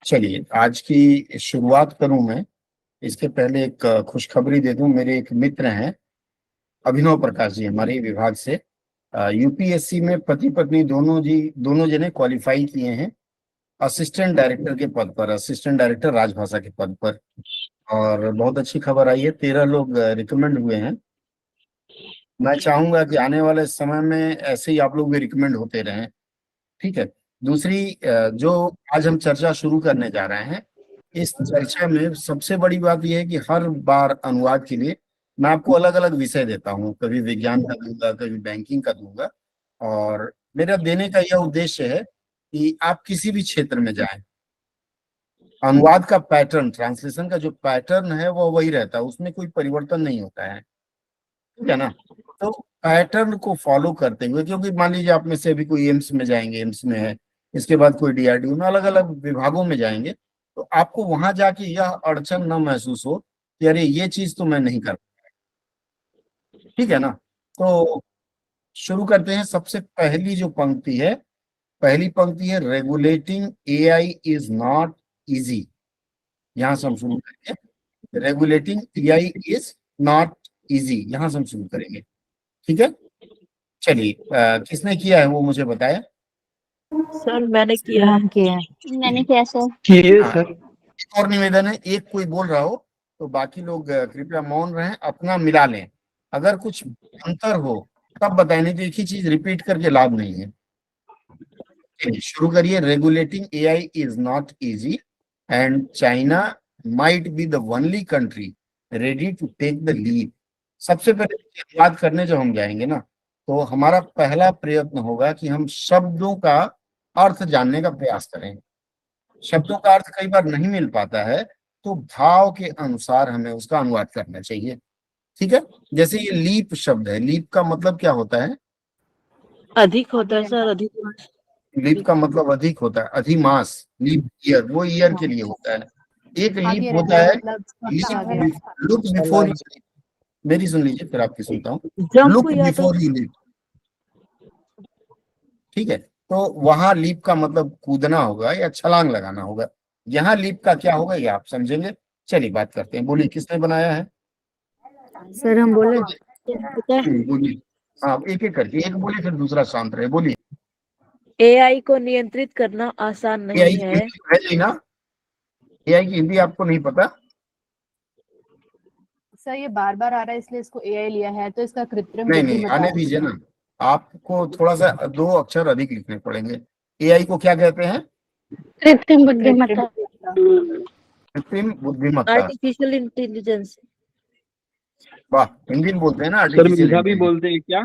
चलिए, आज की शुरुआत करूं मैं। इसके पहले एक खुशखबरी दे दूं। मेरे एक मित्र हैं, अभिनव प्रकाश जी, हमारे ही विभाग से। यूपीएससी में पति पत्नी दोनों जने क्वालिफाई किए हैं असिस्टेंट डायरेक्टर के पद पर, असिस्टेंट डायरेक्टर राजभाषा के पद पर। और बहुत अच्छी खबर आई है, 13 लोग रिकमेंड हुए हैं। मैं चाहूंगा कि आने वाले समय में ऐसे ही आप लोग भी रिकमेंड होते रहें। ठीक है। दूसरी, जो आज हम चर्चा शुरू करने जा रहे हैं, इस चर्चा में सबसे बड़ी बात यह है कि हर बार अनुवाद के लिए मैं आपको अलग अलग विषय देता हूँ। कभी विज्ञान का दूंगा, कभी बैंकिंग का दूंगा। और मेरा देने का यह उद्देश्य है कि आप किसी भी क्षेत्र में जाएं, अनुवाद का पैटर्न, ट्रांसलेशन का जो पैटर्न है वो वही रहता है, उसमें कोई परिवर्तन नहीं होता है। ठीक है ना। तो पैटर्न को फॉलो करते हुए, क्योंकि मान लीजिए आप में से अभी कोई एम्स में जाएंगे, एम्स में है, इसके बाद कोई डीआरडीओ में, अलग अलग विभागों में जाएंगे, तो आपको वहां जाके यह अड़चन न महसूस हो कि अरे ये चीज तो मैं नहीं कर। ठीक है ना। तो शुरू करते हैं। सबसे पहली जो पंक्ति है, पहली पंक्ति है, regulating AI is not easy. यहां से हम शुरू करेंगे। Regulating AI is not easy, यहां से हम शुरू करेंगे। ठीक है। चलिए, किसने किया है वो मुझे बताया। सर मैंने किया है। मैंने किया सर। किए हाँ, सर। एक और निवेदन है, एक कोई बोल रहा हो तो बाकी लोग कृपया मौन रहें, अपना मिला लें। अगर कुछ अंतर हो तब बताएं, नहीं तो एक ही चीज रिपीट करके लाभ नहीं है। चलिए शुरू करिए। Regulating AI is not easy and China might be the only country ready to take the lead. सबसे पहले बात करने जो हम जाएंगे ना, तो हमारा पहला प्रयत्न होगा कि हम शब्दों का अर्थ जानने का प्रयास करें। शब्दों का अर्थ कई बार नहीं मिल पाता है, तो भाव के अनुसार हमें उसका अनुवाद करना चाहिए। ठीक है। जैसे ये लीप शब्द है, लीप का मतलब क्या होता है? अधिक होता है सर, अधिक। लीप का मतलब अधिक होता है, अधिमास। लीप ईयर, वो ईयर के लिए होता है। एक लीप होता है लुक बिफोर। मेरी सुन लीजिए, फिर आपकी सुनता हूँ। जंप लुक या तो बिफोर यू लीप। ठीक है। तो वहां लीप का मतलब कूदना होगा या छलांग लगाना होगा। यहाँ लीप का क्या होगा ये आप समझेंगे। चलिए बात करते हैं। बोलिए, किसने बनाया है? सर हम बोले। पता है। बोलिए। हाँ, एक एक करके, एक बोलिए फिर दूसरा शांत रहे। बोलिए। एआई को नियंत्रित करना आसान नहीं एआई की है। हिंदी है नहीं ना? एआई की हिंदी आपको नहीं पता? सर ये बार बार आ रहा है इसलिए इसको एआई लिया है, तो इसका कृत्रिम नहीं नहीं, बुद्धिमत्ता आने दीजिए ना। आपको थोड़ा सा 2 अक्षर अधिक लिखने पड़ेंगे। एआई को क्या कहते हैं? कृत्रिम बुद्धिमत्ता। कृत्रिम बुद्धिमत्ता। Artificial intelligence. वाह, हिंदी में बोलते हैं ना सर आर्टिफिशियल मेधा भी इंटेलिजेंस। बोलते हैं क्या?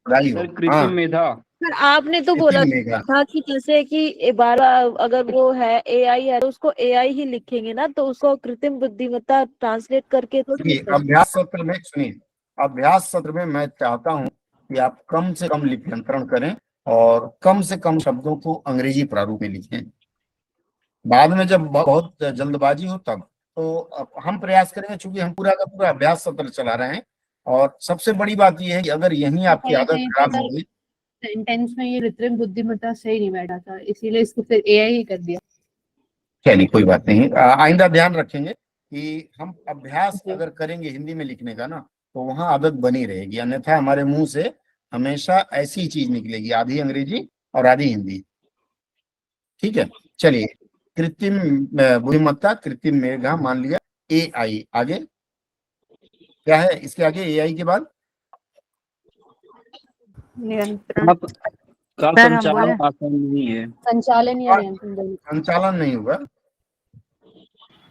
बधाई हो। सर कृत्रिम हाँ, मेधा। सर आपने तो बोला कृत्रिम मेघा। था कि जैसे कि बार अगर वो है एआई है तो उसको एआई ही लिखेंगे ना, तो उसको कृत्रिम बुद्धिमत्ता ट्रांसलेट करके तो सुनिए, अभ्यास सत्र में सुनिए, अभ्यास सत्र में मैं चाहता हूं कि आप कम से कम लिप्यंतरण करें और कम से कम शब्दों को अंग्रेजी प्रारूप में लिखें। बाद में जब बहुत जल्दबाजी हो तब तो अब हम प्रयास करेंगे, चूंकि हम पूरा का पूरा अभ्यास सत्र चला रहे हैं। और सबसे बड़ी बात यह है कि अगर यही आपकी आदत कहीं खराब पर हो गई। सेंटेंस में ये कृत्रिम बुद्धिमत्ता सही नहीं बैठा था, इसीलिए इसको फिर एआई ही कर दिया। चलिए कोई बात नहीं, आइंदा ध्यान रखेंगे कि हम अभ्यास अगर करेंगे हिंदी में लिखने का ना, तो वहां आदत बनी रहेगी, अन्यथा हमारे मुंह से हमेशा ऐसी चीज निकलेगी, आधी अंग्रेजी और आधी हिंदी। ठीक है। चलिए, कृत्रिम बुद्धिमत्ता, कृत्रिम मेघा मान लिया। एआई आगे क्या है? इसके आगे एआई के बाद नियंत्रण। आप का संचालन आसान नहीं है। संचालन या नियंत्रण। संचालन नहीं होगा,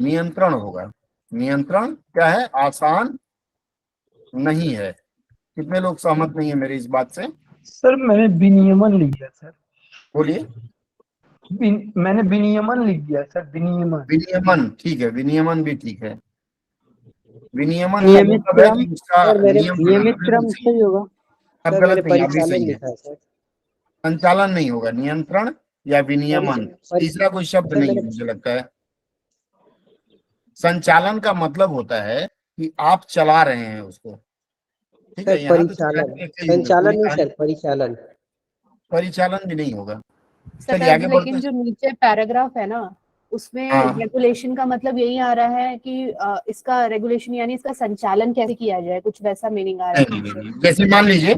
नियंत्रण होगा। नियंत्रण क्या है? आसान नहीं है। कितने लोग सहमत नहीं है मेरी इस बात से? सर मैंने विनियमन लिख दिया सर। बोलिए। मैंने विनियमन लिख दिया सर, विनियमन। विनियमन ठीक है, विनियमन भी ठीक है। विनियमन का नियमित मतलब है क्रम। कि उसका सर मेरे नियम बनाना। नियमित बिल्कुल क्रम सही है। सही होगा। अब सर मेरे गलत नहीं, आप भी परिचालन सही है। लिखा है सर। संचालन नहीं होगा, नियंत्रण या विनियमन। तीसरा कोई शब्द सर नहीं मेरे है मुझे लगता है। संचालन का मतलब होता है कि आप चला रहे हैं उसको। ठीक है। सर यहाँ तो परिचालन, चलाने के कई होंगे, संचालन पूरी नहीं कहानी। सर, परिचालन। परिचालन भी नहीं होगा। चलिए सर आगे बढ़ते लेकिन हैं। जो नीचे पैराग्राफ है ना, उसमें हाँ। रेगुलेशन का मतलब यही आ रहा है कि इसका रेगुलेशन यानी इसका संचालन कैसे किया जाए, कुछ वैसा मीनिंग आ रहा है नहीं, इससे। जैसे मान लीजिए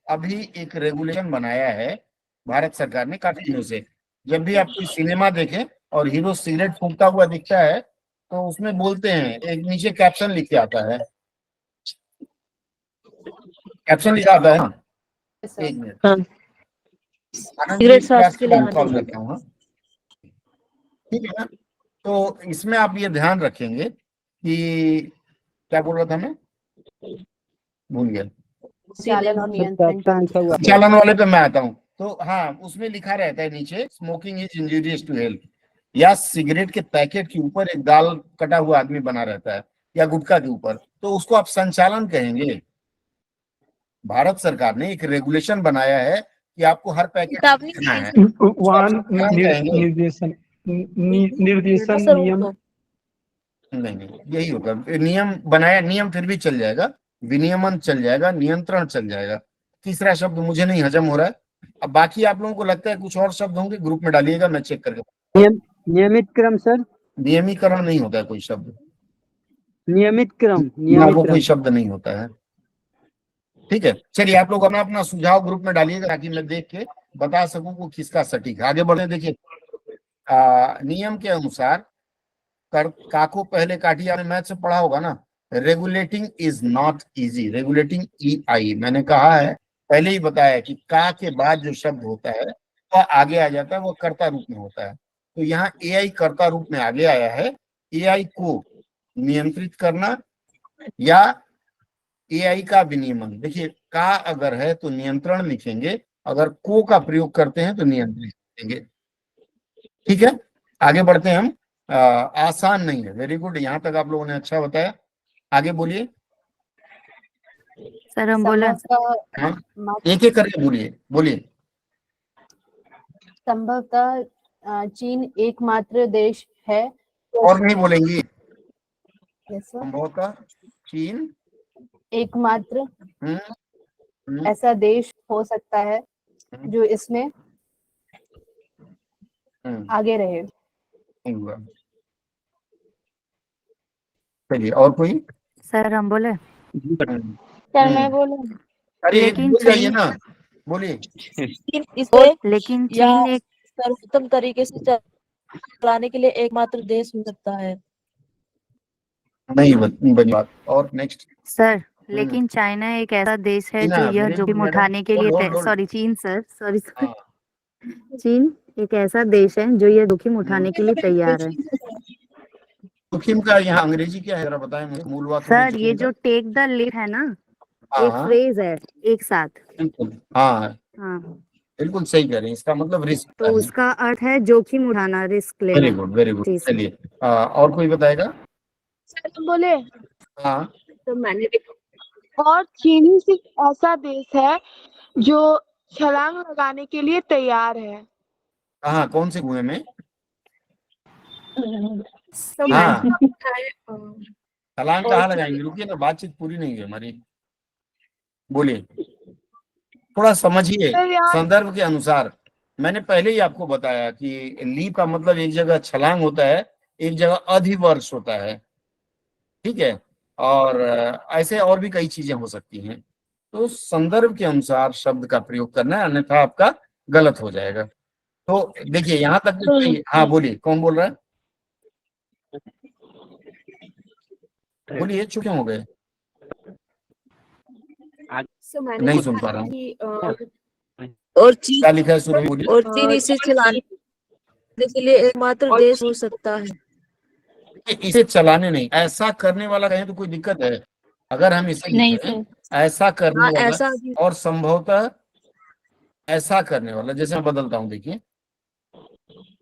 अभी एक रेगुलेशन बनाया है भारत सरकार ने काफी दिनों से, जब भी आप कोई सिनेमा देखें और हीरो सिगरेट फूंकता हुआ दिखता है तो उसमें बोलते हैं, एक नीचे कैप्शन लिख के आता है, कैप्शन लिखा आता है ना। ऐसा। एक मिनट, हाँ, आनंद जी सिगरेट क्लास स्वास्थ्य के लिए को कॉल हानिकारक। करता हूँ, हाँ, ठीक है ना। तो इसमें आप ये ध्यान रखेंगे कि क्या बोल रहा था मैं, भूल गया। संचालन और नियंत्रण। चालन वाले पे मैं आता हूँ। तो हाँ, उसमें लिखा रहता है नीचे, smoking is injurious to health, या सिगरेट के पैकेट के ऊपर एक दाल कटा हुआ आदमी बना रहता है या गुटखा के ऊपर, तो उसको आप संचालन कहेंगे। भारत सरकार ने एक रेगुलेशन बनाया है कि आपको हर पैकेट चेतावनी लिखना है, वहाँ संचालन कहेंगे। निर्देशन सर वो नियम तो नहीं, यही होगा नियम बनाया, नियम फिर भी चल जाएगा, विनियमन चल जाएगा, नियंत्रण चल जाएगा। तीसरा शब्द मुझे नहीं हजम हो रहा है। अब बाकी आप लोगों को लगता है कुछ और शब्द होंगे, ग्रुप में डालिएगा, मैं चेक करके। नियमित क्रम सर, नियमीकरण नहीं होता है कोई शब्द, नियमित क्रम, ना नियमित वो कोई क्रम। शब्द नहीं होता है। ठीक है, चलिए आप लोग अपना अपना सुझाव ग्रुप में डालिएगा ताकि मैं देख के बता सकूं को किसका सटीक है। आगे बढ़े, देखिए नियम के अनुसार का को पहले काटिए, आपने मैथ से पढ़ा होगा ना, regulating is not easy, regulating EI, मैंने कहा है पहले ही बताया कि का के बाद जो शब्द होता है वह आगे आ जाता है, वो कर्ता रूप में होता है। तो यहाँ AI कर्ता रूप में आगे आया है। AI को नियंत्रित करना या AI का विनियमन, देखिए का अगर है तो नियंत्रण लिखेंगे, अगर को का प्रयोग करते हैं तो नियंत्रित लिखेंगे। ठीक है, आगे बढ़ते हैं हम। आसान नहीं है, वेरी गुड, यहाँ तक आप लोगों ने अच्छा बताया। आगे बोलिए। सर हम बोले। संभवतः हाँ, एक एक करके बोलिए बोलिए। संभवतः चीन एकमात्र देश है। और नहीं बोलेंगी। जैसा संभवतः चीन एकमात्र हम्म, ऐसा देश हो सकता है जो इसमें आगे रहे। नहीं हुआ। चलिए, और कोई। सर हम बोले। सर मैं बोलूं। अरे लेकिन बोल जाइए चीन ना, बोलिए। चीन इसे लेकिन या चीन एक सर्वोत्तम तरीके से चलाने के लिए एकमात्र देश हो सकता है। नहीं बनी बात। और नेक्स्ट। सर, लेकिन चाइना एक ऐसा देश है चीना, जो यह very good, जोखिम मैडम। उठाने के लिए hold, hold। सॉरी चीन सर, सॉरी हाँ। चीन एक ऐसा देश है जो यह जोखिम उठाने के लिए तैयार है। जोखिम का यहाँ अंग्रेजी क्या है, जरा बताएं मुझे, मूल बात होगी सर ये जोखिम जो का। टेक द लीड है ना, हाँ, एक हाँ, फ्रेज है एक साथ। बिल्कुल, हाँ, हाँ, बिल्कुल सही कह रहे हैं, इसका मतलब रिस्क तो है। उसका अर्थ है जोखिम उठाना, रिस्क वेरी लेना। Good, very good. जी सर। चलिए और कोई बताएगा। सर तुम बोले। हाँ, तो मैंने और चीन ही सिर्फ ऐसा देश है जो छलांग लगाने के लिए तैयार है। कहाँ, कौन से कुएं में। तो हाँ, मैं छलांग कहाँ लगाएंगे, रुकिए ना, बातचीत पूरी नहीं हुई हमारी, बोलिए, थोड़ा समझिए। सर यहाँ संदर्भ के अनुसार मैंने पहले ही आपको बताया कि लीप का मतलब एक जगह छलांग होता है, एक जगह अधिवर्ष होता है। ठीक है, और ऐसे और भी कई चीजें हो सकती हैं, तो संदर्भ के अनुसार शब्द का प्रयोग करना है, अन्यथा आपका गलत हो जाएगा। तो देखिए यहाँ तक तो सही है। हाँ बोलिए, कौन बोल रहा है, बोलिए, चुप क्यों हो गए, नहीं सुन पा रहा हूँ। और चीन क्या लिखा है सुरभि, बोलिए। और चीन इसे चलाने के लिए एकमात्र देश हो सकता है। इसे चलाने नहीं, ऐसा करने वाला कहें तो कोई दिक्कत है, अगर हम इसे नहीं लिखें ऐसा करने हाँ, वाला ऐसा भी और संभवतः ऐसा करने वाला, जैसे मैं बदलता हूं, देखिए,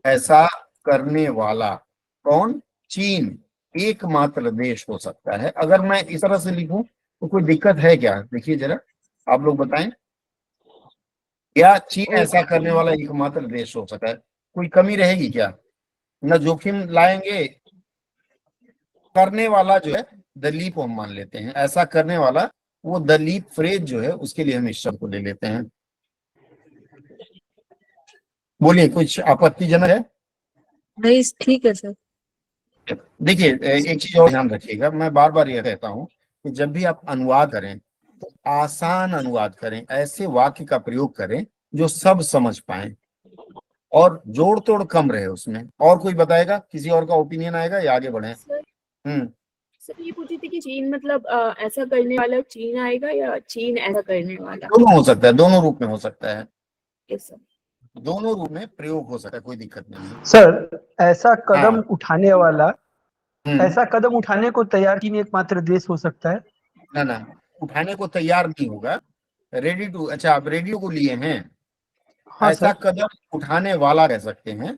ऐसा करने वाला कौन, चीन एकमात्र देश हो सकता है। अगर मैं इस तरह से लिखूं तो कोई दिक्कत है क्या, देखिए जरा, आप लोग बताएं, या चीन ऐसा करने वाला एकमात्र देश हो सकता है, कोई कमी रहेगी क्या, न जोखिम लाएंगे। करने वाला जो है दलीप हम मान लेते हैं, ऐसा करने वाला वो दलीप फ्रेज जो है उसके लिए हम इस शब्द को ले लेते हैं। बोलिए, कुछ आपत्तिजनक है। नहीं ठीक है सर। देखिए एक चीज और ध्यान रखिएगा, मैं बार बार ये कहता हूँ कि जब भी आप अनुवाद करें तो आसान अनुवाद करें, ऐसे वाक्य का प्रयोग करें जो सब समझ पाए और जोड़ तोड़ कम रहे उसमें। और कोई बताएगा, किसी और का ओपिनियन आएगा या आगे बढ़े? सर ये पूछी थी कि चीन मतलब ऐसा करने वाला चीन आएगा या चीन ऐसा करने वाला? दोनों हो सकता है, दोनों रूप में हो सकता है, यस सर। दोनों रूप में प्रयोग हो सकता है, कोई दिक्कत नहीं है। सर ऐसा कदम हाँ। उठाने वाला, हम्म, ऐसा कदम उठाने को तैयार चीन एकमात्र देश हो सकता है। ना उठाने को तैयार नहीं होगा, रेडी टू। अच्छा, आप रेडियो को लिए हैं, हाँ ऐसा सर। कदम उठाने वाला कह सकते हैं।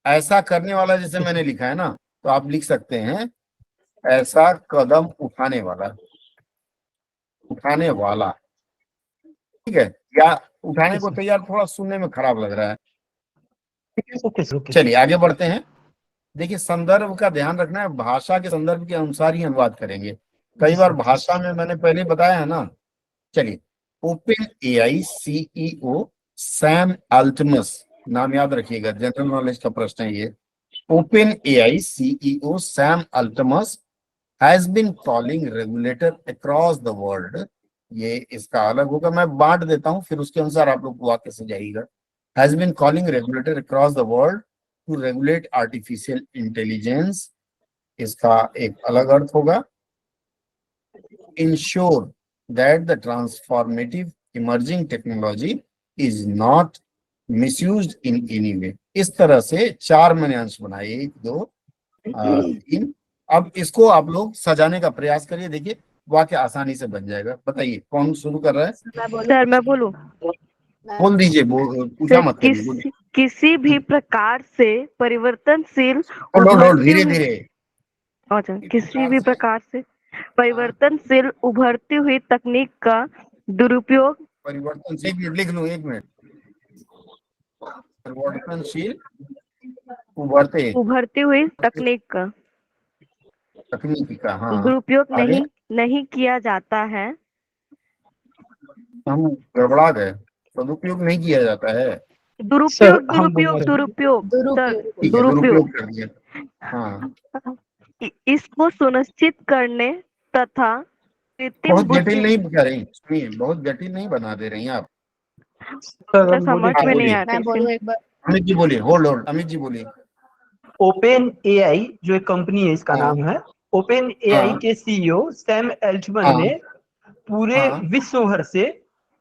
ऐसा करने वाला जैसे मैंने लिखा है ना, तो आप लिख सकते हैं ऐसा कदम उठाने वाला, उठाने वाला, ठीक है। या उठाने को तैयार थोड़ा सुनने में खराब लग रहा है। Okay sir, okay. चलिए आगे बढ़ते हैं। देखिए संदर्भ का ध्यान रखना है, भाषा के संदर्भ के अनुसार ही अनुवाद करेंगे। कई बार भाषा में मैंने पहले बताया है ना। चलिए, open AI CEO Sam Altman, नाम याद रखिएगा, जनरल नॉलेज का प्रश्न है ये। Open AI CEO Sam Altman has been calling regulator across the world. ये इसका अलग होगा, मैं बांट देता हूं, फिर उसके अनुसार आप लोग वाक्य से जाइएगा। Has been calling regulator across the world to regulate artificial intelligence, इसका एक अलग अर्थ होगा। ensure that the transformative emerging technology is not misused in any way। इस तरह से 4 मैंने अंश बनाए, 1 2 3। अब इसको आप लोग सजाने का प्रयास करिए, देखिए वाक्य आसानी से बन जाएगा। बताइए कौन शुरू कर रहा है? सर मैं बोलूं? बोल दीजिए, पूछा मत करिए, बोलिए। किसी भी प्रकार से परिवर्तनशील धीरे धीरे। अच्छा, किसी भी प्रकार से परिवर्तनशील उभरती हुई तकनीक का दुरुपयोग, परिवर्तन से, 1 मिनट लिख लूं, 1 मिनट। परिवर्तनशील उभरती हुई तकनीक का तकनीकी का, हाँ, दुरुपयोग आगे? नहीं किया जाता है। हम गड़बड़ा गए, सदुपयोग नहीं किया जाता है। दुरुपयोग ठीक है, दुरुपयोग कर दिया। हाँ, इसको सुनिश्चित करने तथा कृत्रिम बहुत जटिल बुद्धि, नहीं बता रही, सुनिए, बहुत जटिल नहीं बना दे रही हैं आप। समझ में नहीं आ मैं बोलूं रही। एक बार? अमित जी बोलिए, होल्ड, अमित जी बोलिए। ओपन एआई जो एक कंपनी है, इसका नाम है, ओपन एआई के सीईओ सैम अल्टमन ने पूरे विश्व भर से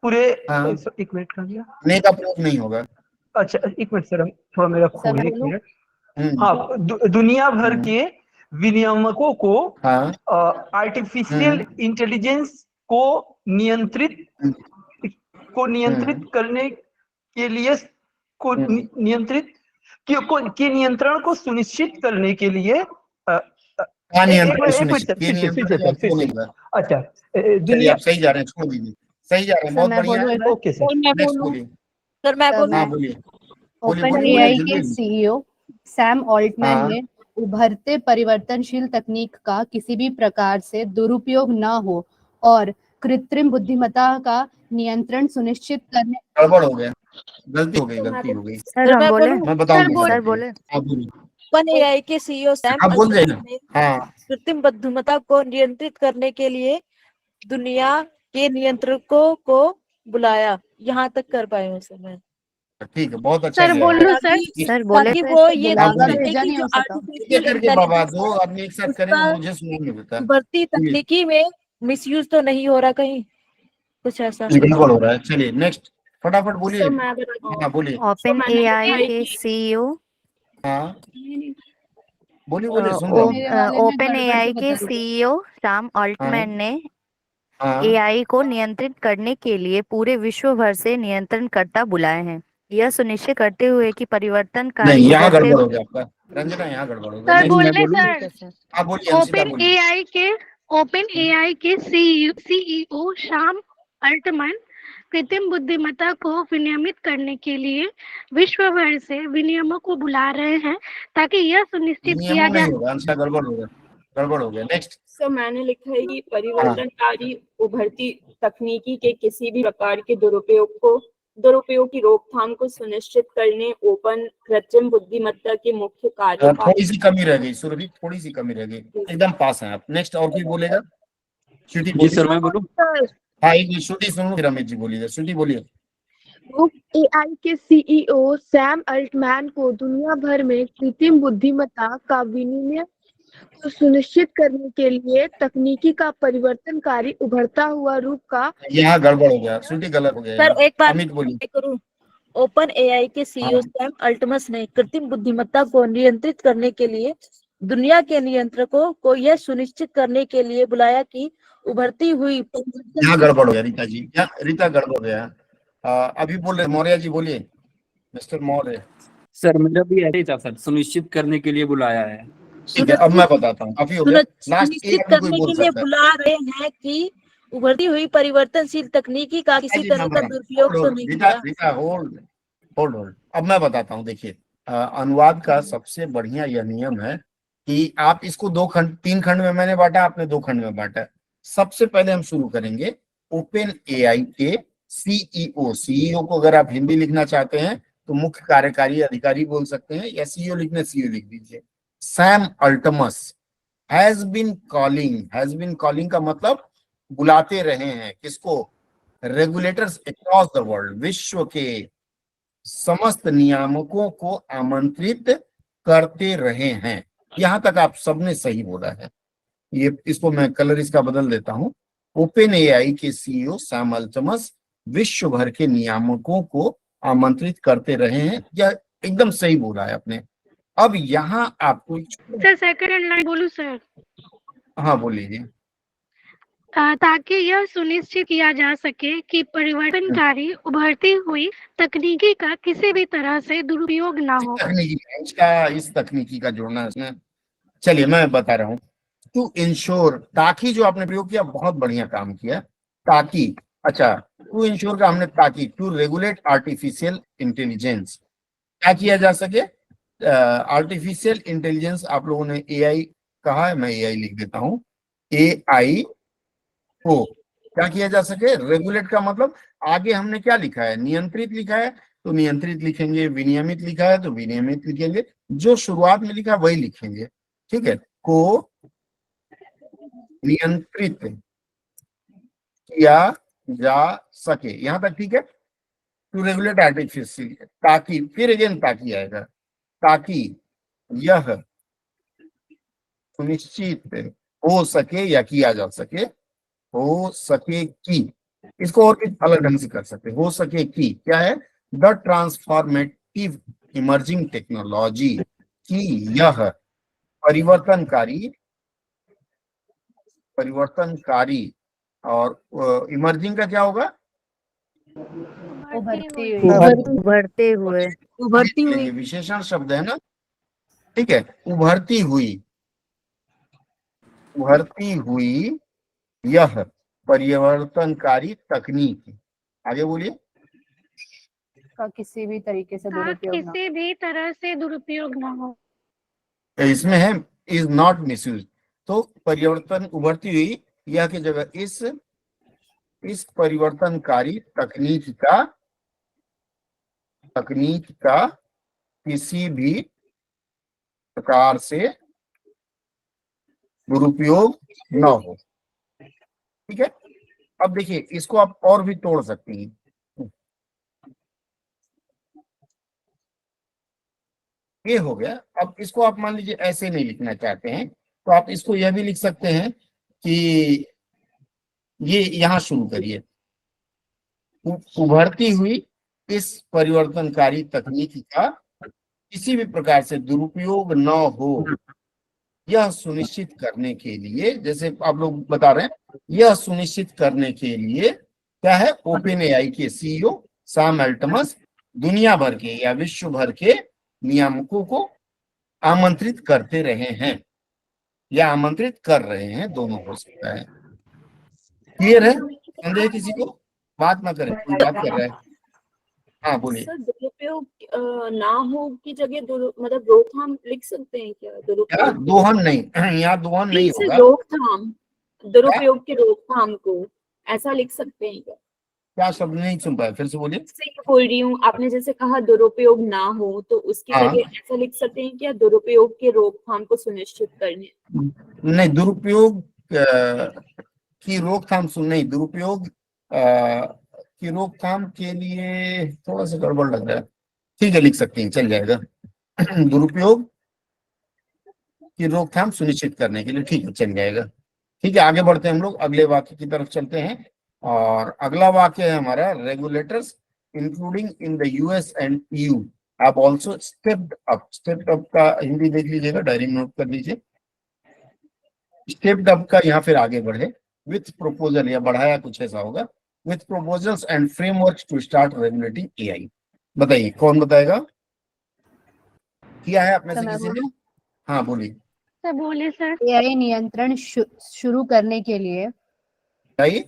पूरे, एक मिनट कर दिया, नहीं का प्रयोग नहीं होगा। अच्छा एक मिनट सर, थोड़ा मेरा फोन है, एक मिनट। हाँ, दुनिया भर के विनियामकों को आर्टिफिशियल इंटेलिजेंस को नियंत्रित करने के लिए, नियंत्रण को सुनिश्चित करने के लिए, अच्छा दुनिया, आप सही जा रहे हैं, छोड़ दीजिए, सही जा रहे हैं, बहुत बढ़िया। ओके सर, नेक्स्ट बोलिए। सर मैं बोलूं? हाँ बोलिए। ओपन एआई के सीईओ सैम ऑल्टमैन ने उभरते परिवर्तनशील तकनीक का किसी भी प्रकार से दुरुपयोग न हो और कृत्रिम बुद्धिमत्ता का नियंत्रण सुनिश्चित करने। गड़बड़ हो गया, गलती हो गई। सर मैं बोलूं? मैं बताऊंगा। सर बोले। आप बोलिए। ओपन एआई के सीईओ सैम अल्टमन ने कृत्रिम बुद्धिमत्ता को नियंत्रित करने के लिए दुनिया के नियंत्रकों को बुलाया। यहाँ तक कर पाए हूँ सर मैं। ठीक है, बहुत अच्छा। सर बोलो सर। सर बोले। ताकि वो ये भेजा नहीं हो सका। करके बाबा, 2 आदमी एक साथ करेंगे, मुझे सुनाई नहीं देता। बढ़ती तकनीकी में मिसयूज तो नहीं हो रहा कहीं, कुछ ऐसा गड़बड़ हो रहा है। चलिए नेक्स्ट, फटाफट बोलिए। हाँ बोलिए। ओपन एआई के सीईओ, हाँ बोलिए, सुन रहा हूँ। ओपन एआई के सीईओ सैम ऑल्टमैन ने एआई को नियंत्रित करने के लिए पूरे विश्व भर से नियंत्रणकर्ता बुलाए हैं, यह सुनिश्चित करते हुए कि परिवर्तनकारी नहीं, यहाँ गड़बड़ हो गया आपका रंजना, यहाँ गड़बड़ हो गया। सर बोले सर। आप बोलिए। ओपन एआई के सीईओ सैम ऑल्टमैन कृत्रिम बुद्धिमत्ता को विनियमित करने के लिए विश्व भर से विनियमों को बुला रहे हैं ताकि यह सुनिश्चित किया जाए। गड़बड़ हो गया। नेक्स्ट। सर मैंने लिखा है कि परिवर्तनकारी उभरती तकनीकी के किसी भी प्रकार के दुरुपयोग को दुरुपयोग की रोकथाम को सुनिश्चित करने ओपन कृत्रिम बुद्धिमत्ता के मुख्य कार्य। थोड़ी सी कमी रह गई सुरभि, थोड़ी सी कमी रह गई, एकदम पास है आप। नेक्स्ट और कोई बोलेगा? श्रुति जी सर, मैं बोलूं? हाँ, एक श्रुति सुनो, फिर रमेश जी बोलिए। श्रुति बोलिए। एआई के सीईओ सैम अल्टमैन को दुनिया भर में कृत्रिम बुद्धिमत्ता का विनिमय को सुनिश्चित करने के लिए तकनीकी का परिवर्तनकारी उभरता हुआ रूप का। यहाँ गड़बड़ हो गया, श्रुति गलत हो गया। सर एक बार अमित बोलिए। करूं। ओपन एआई के सीईओ सैम अल्टमस ने कृत्रिम बुद्धिमत्ता को नियंत्रित करने के लिए दुनिया के नियंत्रकों को यह सुनिश्चित करने के लिए बुलाया कि उभरती हुई। यहाँ गड़बड़ हो गया रीता जी, रीता गड़बड़ हो गया। अभी बोल रहे मौर्य जी, बोलिए मिस्टर मौर्य। सर मेरा भी ऐसे ही था सर, सुनिश्चित करने के लिए बुलाया है। ठीक है, अब मैं बताता हूँ। काफी हो गया, लास्ट सुनिश्चित करने के लिए बुला रहे हैं कि उभरती हुई परिवर्तनशील तकनीकी का किसी तरह का दुरुपयोग तो नहीं किया। रीता होल्ड। अब मैं बताता हूँ। देखिए, अनुवाद का सबसे बढ़िया यह नियम है कि आप इसको 3 खंड में मैंने बांटा, आपने 2 खंड में बांटा। सबसे पहले हम शुरू करेंगे ओपन एआई के सीईओ को अगर आप हिंदी लिखना चाहते हैं तो मुख्य कार्यकारी अधिकारी बोल सकते हैं, या सीईओ लिखने सीईओ लिख दीजिए। Sam Altman has been calling का मतलब बुलाते रहे हैं किसको? रेगुलेटर्स अक्रॉस द वर्ल्ड, विश्व के समस्त नियामकों को आमंत्रित करते रहे हैं। यहां तक आप सबने सही बोला है। ये इसको मैं कलर इसका बदल देता हूं। ओपन एआई के सीईओ सैम अल्टमस विश्व भर के नियामकों को आमंत्रित करते रहे हैं। यह एकदम सही बोला है आपने। अब यहाँ आपको सर सेकंड लाइन बोलूं सर? हाँ बोलिए। ताकि यह सुनिश्चित किया जा सके कि परिवर्तनकारी उभरती हुई तकनीकी का किसी भी तरह से दुरुपयोग ना हो। इस तकनीकी का जोड़ना इसमें, चलिए मैं बता रहा हूँ। टू इंश्योर, ताकि जो आपने प्रयोग किया बहुत बढ़िया काम किया। ताकि, अच्छा, टू इंश्योर का हमने ताकि, टू रेगुलेट आर्टिफिशियल इंटेलिजेंस, क्या किया जा सके? आर्टिफिशियल इंटेलिजेंस आप लोगों ने एआई कहा है, मैं एआई लिख देता हूँ। एआई को क्या किया जा सके? रेगुलेट का मतलब आगे हमने क्या लिखा है? नियंत्रित लिखा है तो नियंत्रित लिखेंगे, विनियमित लिखा है तो विनियमित लिखेंगे, जो शुरुआत में लिखा है वही लिखेंगे। ठीक है, को नियंत्रित किया जा सके, यहां तक ठीक है। टू रेगुलेट आर्टिफिशियल, ताकि, फिर अगेन ताकि आएगा, ताकि यह सुनिश्चित हो सके या किया जा सके, हो सके कि, इसको और भी अलग ढंग से कर सकते, हो सके कि क्या है? द ट्रांसफॉर्मेटिव इमर्जिंग टेक्नोलॉजी, की यह परिवर्तनकारी और इमर्जिंग का क्या होगा? उभरते हुए विशेषण शब्द है ना। ठीक है, उभरती हुई यह परिवर्तनकारी तकनीक, आगे बोलिए, का किसी भी तरीके से दुरुपयोग ना हो। इसमें है इज नॉट मिसयूज, तो परिवर्तन, उभरती हुई यह की जगह इस परिवर्तनकारी तकनीक का किसी भी प्रकार से दुरुपयोग न हो। ठीक है, अब देखिए इसको आप और भी तोड़ सकती हैं। ये हो गया। अब इसको आप मान लीजिए ऐसे नहीं लिखना चाहते हैं तो आप इसको यह भी लिख सकते हैं कि ये यहां शुरू करिए, उभरती हुई इस परिवर्तनकारी तकनीक का किसी भी प्रकार से दुरुपयोग न हो, यह सुनिश्चित करने के लिए, जैसे आप लोग बता रहे हैं, यह सुनिश्चित करने के लिए क्या है? ओपन एआई के सीईओ सैम अल्टमस दुनिया भर के या विश्व भर के नियामकों को आमंत्रित करते रहे हैं या आमंत्रित कर रहे हैं, दोनों हो सकता है। क्लियर है? संदेह किसी को? बात ना करें, कोई बात कर रहा है। हाँ बोलिए। सर दुरुपयोग ना हो की जगह मतलब रोकथाम लिख सकते हैं क्या? दुरुपयोग, दोहन नहीं, यहाँ दोहन नहीं होगा। रोकथाम, दुरुपयोग की रोकथाम को ऐसा लिख सकते हैं क्या? क्या शब्द नहीं सुन पाया, फिर से बोलिए। से ये बोल रही हूँ, आपने जैसे कहा दुरुपयोग ना हो, तो उसकी हाँ। जगह ऐसा लिख सकते हैं क्या, दुरुपयोग के रोकथाम को सुनिश्चित करने। नहीं, दुरुपयोग की रोकथाम नहीं, दुरुपयोग की रोकथाम के लिए थोड़ा सा गड़बड़ लग रहा है। ठीक है, लिख सकते हैं, चल जाएगा। दुरुपयोग की रोकथाम सुनिश्चित करने के लिए, ठीक है, चल जाएगा। ठीक है, आगे बढ़ते हैं हम लोग, अगले वाक्य की तरफ चलते हैं। और अगला वाक्य है हमारा, regulators including in the US and EU have also stepped up. Stepped up का हिंदी देख लीजिएगा, डायरी में नोट कर लीजिए। स्टेप्ड अप का यहाँ फिर आगे बढ़े, विथ प्रपोजल, या बढ़ाया, कुछ ऐसा होगा, with proposals and framework to start regulating AI. बताइए, कौन बताएगा? किया है आप में से किसी ने? हाँ बोलिए। सर बोले सर। एआई नियंत्रण शुरू करने के लिए, बताइए।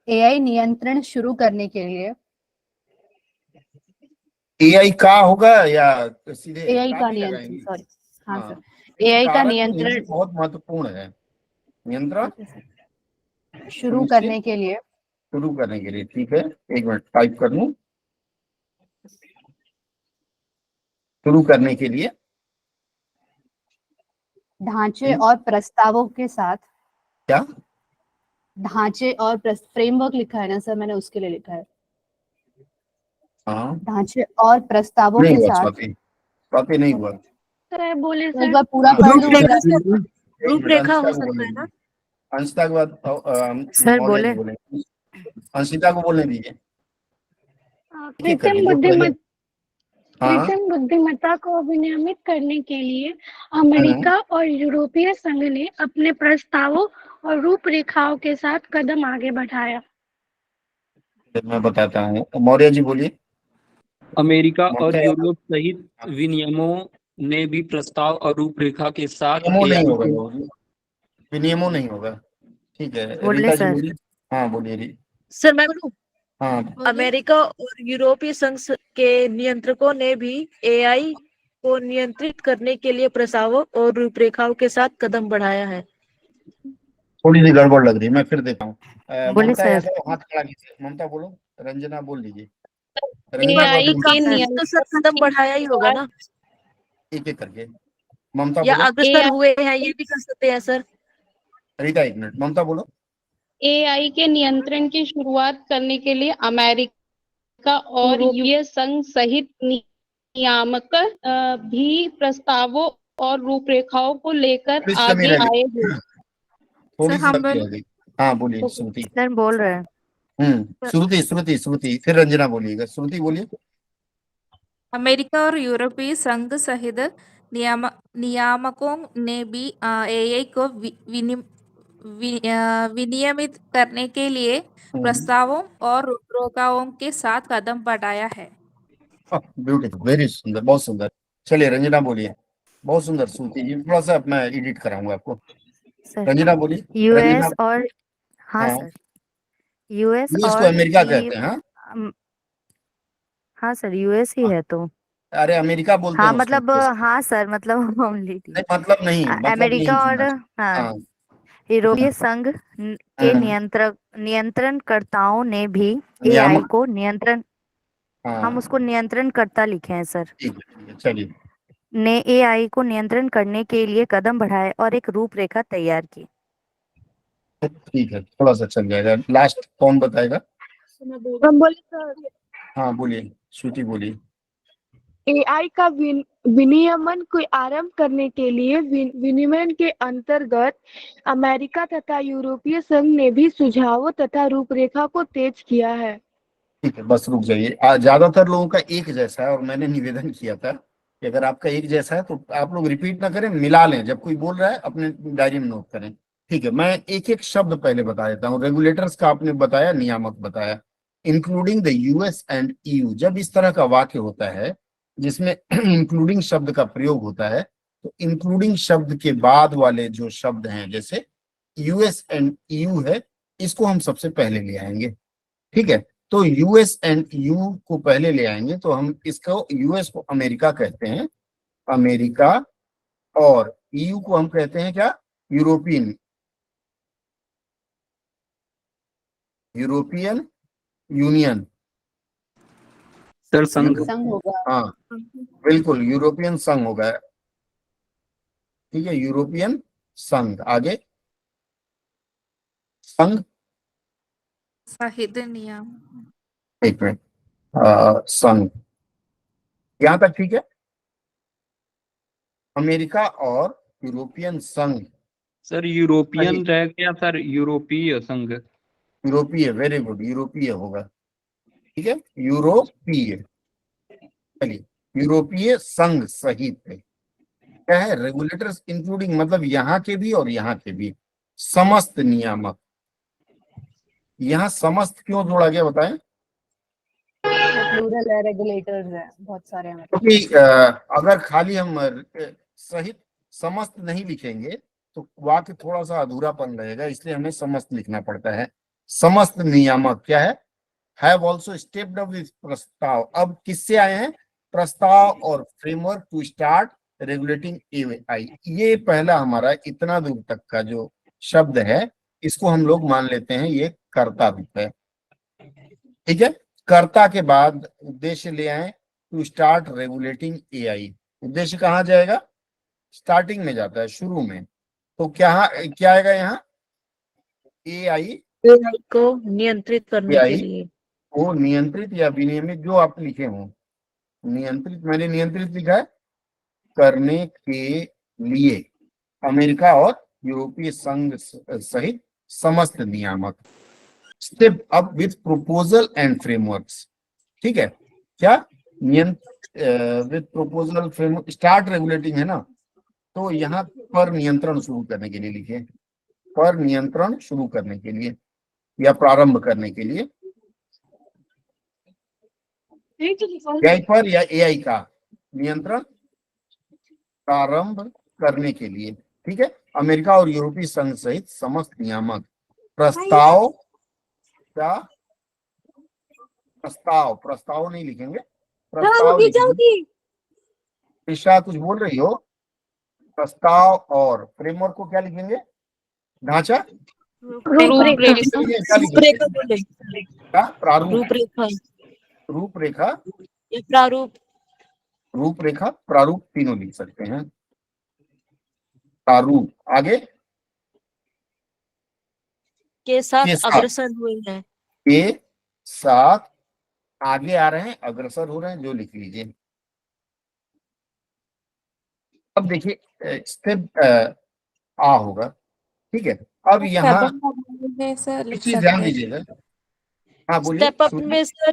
एआई नियंत्रण शुरू करने के लिए, एआई का होगा या सीधे एआई का भी नियंत्रण, लगाएंगे? सॉरी, हाँ हाँ, सर, एआई का कारक नियंत्रण बहुत महत्वपूर्ण है। नियंत्रण शुरू करने के लिए, शुरू करने के लिए, ठीक है, एक मिनट टाइप कर लूं। शुरू करने के लिए ढांचे और प्रस्तावों के साथ, क्या? ढांचे और फ्रेमवर्क लिखा है ना सर, मैंने उसके लिए लिखा है। हाँ, ढांचे और प्रस्तावों नहीं के हुआ, साथ। स्वाति नहीं हुआ। सर बोले एक सर। बार पूरा पढ़ लूं मेरा। रूपरेखा हो सकता है ना। अंशिता के बाद सर मौर्य बोले। जी बोलेंगे। अंशिता को बोलने दीजिए। कृत्रिम बुद्धिमत्ता, हाँ। कृत्रिम बुद्धिमत्ता को विनियमित करने के लिए अमेरिका और यूरोपीय संघ ने अपने प्रस्तावों और रूपरेखाओं के साथ कदम आगे बढ़ाया। मैं बताता हूँ, मौर्य जी बोलिए। अमेरिका और ममता यूरोप सहित विनियमों ने भी प्रस्ताव और रूपरेखा के साथ विनियमो नहीं एआई होगा, को। विनियमो नहीं होगा। ठीक है, बोले रीता जी सर। बोलिए। हाँ बोलिए। सर मैं बोलूं, हाँ, अमेरिका और यूरोपीय संघ के नियंत्रकों ने भी एआई को नियंत्रित करने के लिए प्रस्तावों और रूपरेखाओं के साथ कदम बढ़ाया है। थोड़ी सी गड़बड़ लग रही है, मैं फिर देता हूँ। बोले ममता सर। यादव हाथ खड़ा कीजिए। ममता बोलो, रंजना बोल लीजिए। एआई बोल का लीजिए। तो सर कदम बढ़ाया ही होगा ना, एक एक करके। ममता या बोलो। अग्रसर हुए हैं, ये भी कर सकते हैं सर। रीता एक मिनट, ममता बोलो। एआई के नियंत्रण की शुरुआत करने के लिए अमेरिका और यूएस संघ सहित नियामक भी प्रस्तावों और रूपरेखाओं को लेकर आगे आए हैं। थोड़ी सी कमी रह गई। हाँ बोलिए श्रुति। सर बोल रहे हैं। श्रुति श्रुति श्रुति, फिर रंजना बोलिएगा। श्रुति बोलिए। अमेरिका और यूरोपीय संघ सहित नियामकों ने भी एआई को विनियमित करने के लिए प्रस्तावों और रूपरेखाओं के साथ कदम बढ़ाया है। ब्यूटीफुल, वेरी सुंदर, बहुत सुंदर। चलिए रंजना बोलिए। बहुत सुंदर श्रुति जी, थोड़ा सा मैं एडिट कराऊंगा आपको। रंजना बोलिए। यूएस और, हाँ सर, यूएस यूएस को और अमेरिका कहते हैं। हाँ सर, यूएस ही है तो। अरे अमेरिका बोलते हाँ हैं उसको। मतलब, हाँ सर मतलब नहीं, मतलब नहीं अमेरिका और, हाँ, हाँ। यूरोपीय संघ के नियंत्रणकर्ताओं ने भी एआई को नियंत्रण, हम उसको नियंत्रणकर्ता लिखे हैं सर, चलिए, ने एआई को नियंत्रण करने के लिए कदम बढ़ाए और एक रूपरेखा तैयार की। ठीक है, थोड़ा सा चल जाएगा। लास्ट कौन बताएगा? हम बोले सर। हाँ बोलिए, श्रुति बोलिए। एआई का विनियमन को आरंभ करने के लिए विनियमन के अंतर्गत अमेरिका तथा यूरोपीय संघ ने भी सुझावों तथा रूपरेखा को तेज किया है। ठीक है, बस रुक जाइए। ज्यादातर लोगों का एक जैसा है और मैंने निवेदन किया था कि अगर आपका एक जैसा है तो आप लोग रिपीट ना करें, मिला लें। जब कोई बोल रहा है अपने डायरी में नोट करें। ठीक है, मैं एक एक शब्द पहले बता देता हूँ। रेगुलेटर्स का आपने बताया, नियामक बताया, including the US and EU. जब इस तरह का वाक्य होता है जिसमें इंक्लूडिंग शब्द का प्रयोग होता है, तो इंक्लूडिंग शब्द के बाद वाले जो शब्द हैं, जैसे यूएस एंड ईयू है, इसको हम सबसे पहले ले आएंगे। ठीक है, तो यूएस एंड यू को पहले ले आएंगे, तो हम इसको, यूएस को अमेरिका कहते हैं, अमेरिका, और ईयू को हम कहते हैं क्या? यूरोपियन यूनियन, सर संघ। संघ होगा। हाँ बिल्कुल, यूरोपियन संघ होगा। ठीक है, यूरोपियन संघ। आगे संघ, सहित नियम। एक मिनट, संघ यहां तक ठीक है। अमेरिका और यूरोपियन संघ। सर यूरोपियन रह गया सर, यूरोपीय संघ। यूरोपीय, वेरी गुड, यूरोपीय होगा। ठीक है, यूरोपीय। चलिए, यूरोपीय संघ सहित क्या है, रेगुलेटर्स इंक्लूडिंग, मतलब यहाँ के भी और यहाँ के भी, समस्त नियामक। यहाँ समस्त क्यों जोड़ा गया बताएं? प्लूरल है, रेगुलेटर्स है, बहुत सारे हैं। क्योंकि अगर खाली हम सहित समस्त नहीं लिखेंगे तो वाक्य थोड़ा सा अधूरापन रहेगा, इसलिए हमें समस्त लिखना पड़ता है। समस्त नियामक क्या है, have also stepped up with प्रस्ताव। अब किससे आए हैं? प्रस्ताव और framework to start regulating AI. ये पहला हमारा इतना दूर तक का जो शब्द है, इसको हम लोग मान लेते हैं ये कर्ता रूप है। ठीक है, कर्ता के बाद उद्देश्य ले आए, टू स्टार्ट रेगुलेटिंग एआई। उद्देश्य कहाँ जाएगा? स्टार्टिंग में जाता है, शुरू में। तो क्या आएगा यहाँ? एआई को नियंत्रित करने के लिए, वो नियंत्रित या विनियमित, जो आप लिखे हो। नियंत्रित, मैंने नियंत्रित लिखा है, करने के लिए अमेरिका और यूरोपीय संघ सहित समस्त नियामक। Step up with proposal and frameworks. ठीक है, क्या with proposal framework, start regulating है ना, तो यहाँ पर नियंत्रण शुरू करने के लिए लिखे, पर नियंत्रण शुरू करने के लिए या प्रारंभ करने के लिए। एआई पर या एआई का नियंत्रण प्रारंभ करने के लिए। ठीक है, अमेरिका और यूरोपीय संघ सहित समस्त नियामक। प्रस्ताव का, प्रस्ताव नहीं लिखेंगे, प्रस्ताव लिखेंगे। ईशा कुछ बोल रही हो? प्रस्ताव और फ्रेमवर्क को क्या लिखेंगे? ढांचा, रूपरेखा, रूपरेखा, प्रारूप तीनों लिख सकते हैं। प्रारूप। आगे के साथ अग्रसर हुए हैं, के साथ आगे आ रहे हैं, अग्रसर हो रहे हैं, जो लिख लीजिए। अब देखिए स्टेप आ होगा। ठीक है, अब यहाँ एक चीज ध्यान दीजिएगा। हाँ बोलिए। स्टेप अप में सर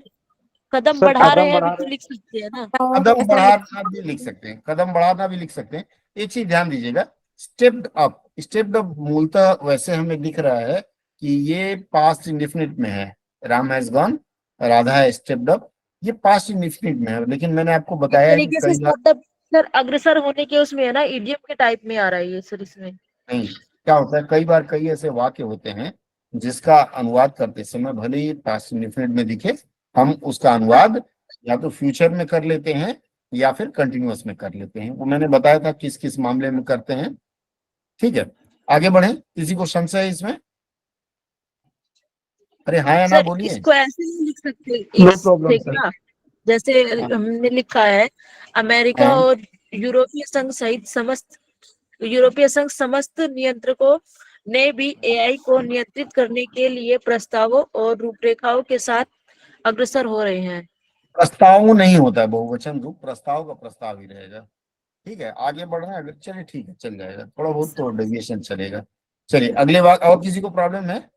कदम बढ़ा रहे हैं भी तो लिख सकते हैं ना। कदम बढ़ाना भी लिख सकते हैं, कदम बढ़ाना भी लिख सकते हैं। एक चीज ध्यान दीजिएगा, स्टेप्ड अप, स्टेप्ड अप मूलतः वैसे हमें दिख रहा है कि ये पास्ट इंडेफिनिट में है। राम हैज गॉन, राधा है स्टेप्ड अप, ये पास्ट इंडेफिनिट में है। लेकिन मैंने आपको बताया कि कई बार सर अग्रसर होने के उसमें है ना, इडियम के टाइप में आ रहा है ये सर। इसमें नहीं, क्या होता है, कई बार कई ऐसे वाक्य होते हैं जिसका अनुवाद करते समय भले ही पास्ट इंडेफिनिट में दिखे, हम उसका अनुवाद या तो फ्यूचर में कर लेते हैं या फिर कंटिन्यूअस में कर लेते हैं। वो मैंने बताया था किस किस मामले में करते हैं। ठीक है, आगे बढ़े। किसी को संशय है इसमें? अरे हाँ या ना बोलिए। इसको ऐसे नहीं लिख सकते, नो प्रॉब्लम। जैसे हमने लिखा है अमेरिका और यूरोपीय संघ सहित समस्त नियंत्रकों ने भी एआई को नियंत्रित करने के लिए प्रस्तावों और रूपरेखाओं के साथ अग्रसर हो रहे हैं। प्रस्ताव नहीं होता है बहुवचन रूप, प्रस्ताव का प्रस्ताव ही रहेगा। ठीक है, आगे बढ़ रहे हैं। अगर चलिए ठीक है, चल जाएगा, थोड़ा बहुत तो डेविएशन चलेगा। चलिए अगले बात। और किसी को प्रॉब्लम है?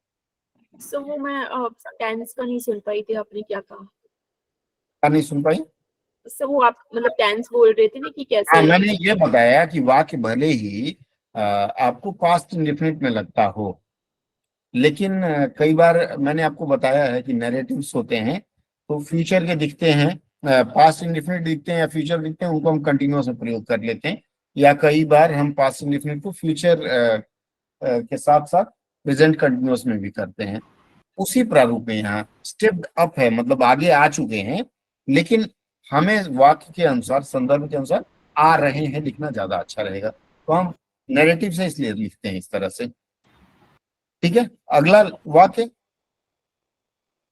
सो वो मैं टेंस का नहीं सुन पाई थी, आपने क्या कहा? नहीं सुन पाई? सर वो आप मतलब टेंस बोल रहे थे ना कि कैसे? मैंने ये बताया कि वाक्य भले ही आपको पास्ट इंडेफिनिट में लगता हो, लेकिन कई बार मैंने आपको बताया है कि नैरेटिव्स होते हैं तो फ्यूचर के दिखते हैं, पास्ट इंडेफिनिट दिखते हैं या फ्यूचर दिखते हैं, उनको हम कंटिन्यूअस में प्रयोग कर लेते हैं। या कई बार हम पास्ट इंडेफिनिट को फ्यूचर के साथ साथ प्रेजेंट कंटिन्यूअस में भी करते हैं। उसी प्रारूप में यहाँ स्टेप्ड अप है, मतलब आगे आ चुके हैं, लेकिन हमें वाक्य के अनुसार, संदर्भ के अनुसार आ रहे हैं लिखना ज्यादा अच्छा रहेगा। तो हम नैरेटिव से इसलिए लिखते हैं इस तरह से। ठीक है, अगला वाक्य।